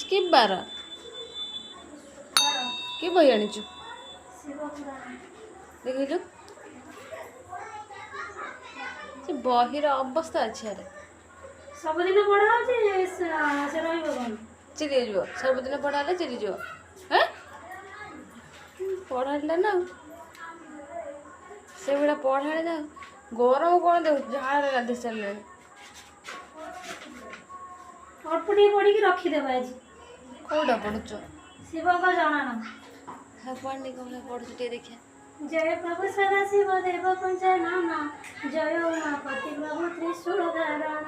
कि बार कि बही आनीचु देखिलु से बहिर अवस्था अच्छे सबदिन पढ़ा होची से रहइबो कोन चिरी जो सबदिन पढ़ाले चिरी जो हैं पढ़ाले ना से बड़ा पढ़ाले ना गरम कौन दे झाड़ गाधे चलले अटपटी पड़ी की रखी देबा आज कोडा पढ़ुछ शिव को जणाना है पढ़नी कोला पढ़ुछ टे देखिया जय प्रभु सदा शिव देव पंचानन जय उमापति प्रभु त्रिशूल धारण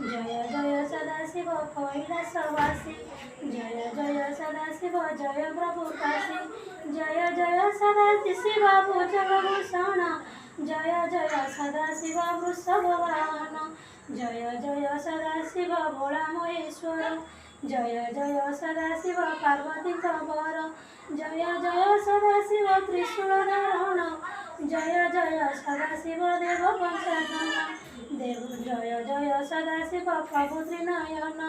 जय जय सदा शिव कैलासवासी जय जय सदा शिव जय प्रभु काशी जय जय सदा शिव भुजभूषण जय जय सदा शिव वृषभवाहन जय जय सदा शिव भोला महेश्वर जय जय सदा शिव पार्वती वर जय जय सदा शिव त्रिशूल धारण जय जय सदा शिव देव पंचानन देव जय जय सदा शिव प्रभु त्रिनयन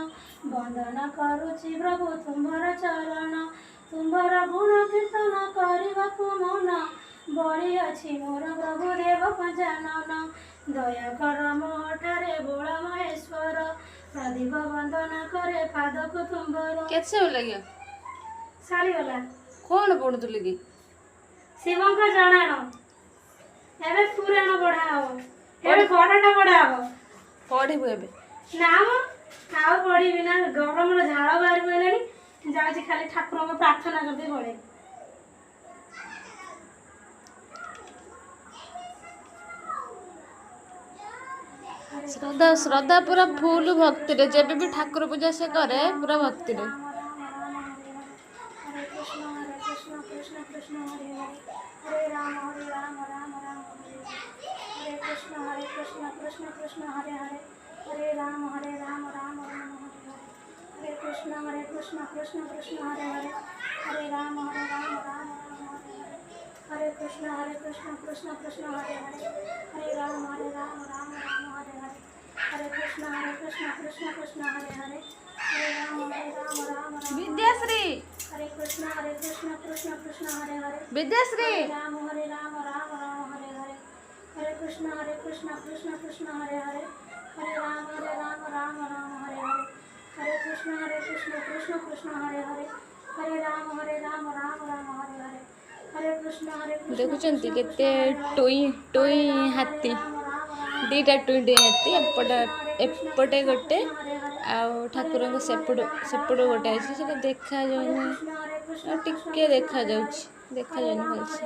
वंदन करुछि प्रभु तुम्हार चरण तुम्हार गुण कीर्तन करबाकु मन बड़ी अच्छी मोर प्रभु देव पंचानन दया कर मोठारे भोला महेश्वर प्रदीप वंदन करे पादक तुम्बर कैसे लगे सारी गला कौन पढ़ुतले कि शिवं का जणाण एबे पुराण पढ़ा हो एबे बड़टा पढ़ा हो पढ़िबु एबे नाम आउ पढ़ी बिना गरम रो झाड़ बाहर पइलेनी जाउची खाली ठाकुर को प्रार्थना करते पड़े श्रद्धा श्रद्धा पूरा फुल भक्ति रे जब भी ठाकुर पूजा से करे पूरा भक्ति रे हरे कृष्ण कृष्ण कृष्ण हरे राम राम राम हरे कृष्ण कृष्ण कृष्ण हरे हरे हरे राम राम राम हरे कृष्ण कृष्ण कृष्ण हरे हरे हरे राम राम हरे कृष्ण कृष्ण कृष्ण हरे हरे हरे राम राम हरे हरे हरे कृष्ण कृष्ण कृष्ण हरे हरे हरे राम विद्याश्री हरे कृष्ण कृष्ण कृष्ण हरे हरे विद्याश्री राम हरे राम हरे हरे हरे कृष्ण कृष्ण कृष्ण हरे हरे हरे राम हरे हरे हरे कृष्ण कृष्ण कृष्ण हरे हरे हरे राम हरे हरे हरे कृष्ण देखुचंती केते टोई टोई हाथी दीटा टोई टोई हाथी एपटे गोटे आउ ठाकुर को सेपट गोटे अच्छे से देखा जाऊनी टिके देखा जाऊँ देखा जाऊनी भलसे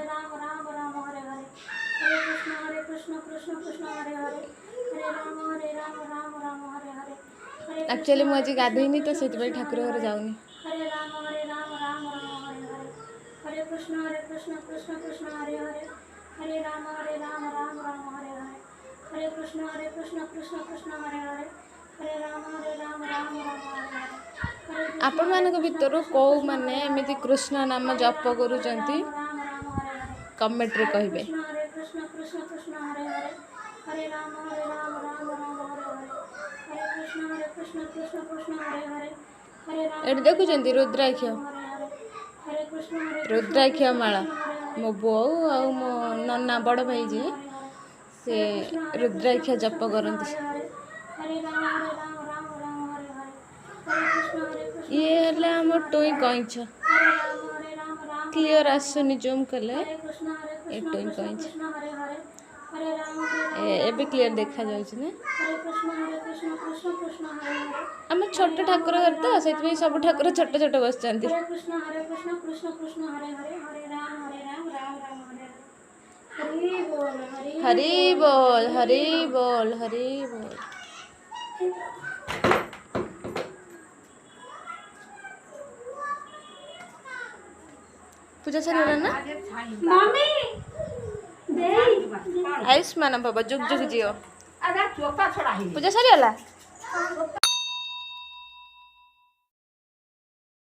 हरे कृष्ण कृष्ण हरे हरे हरे राम हरे एक्चुअली मुझे आज गाधेनी तो से ठाकुर घर जाऊनी हरे राम हरे हरे हरे कृष्ण कृष्ण कृष्ण हरे हरे हरे राम हरे हरे हरे कृष्ण कृष्ण कृष्ण हरे हरे हरे राम हरे आपण मानक भितर कौ माने एमिति कृष्ण नाम जप करूचंती कमेंट रे कहिबे हरे कृष्ण कृष्ण हरे हरे हरे राम हरे कृष्ण कृष्ण हरे हरे हरे राम एट देखुचंती रुद्राक्ष हरे कृष्ण रुद्राक्ष माला मो बो आ मो नन्ना बड़ भाई जी से रुद्राक्ष जप करंती हरे राम हरे हरे ये हेला हम टोई कइछ क्लियर आसुनी जूम कले ए टोई कइछ हरे राम एबे क्लियर देखा जाउछ ने हरे कृष्ण हरे हम छोट ठाकुर घर तो से सब ठाकुर छोट छोट बसचंती हरे कृष्ण कृष्ण हरे हरे हरे राम राम राम हरे हरे हरि बोल हरि बोल हरि बोल पूजा सर ना मम्मी दे आयुष्मान बाबा जुग जुग जियो अरे चोपा छोड़ा ही पूजा सर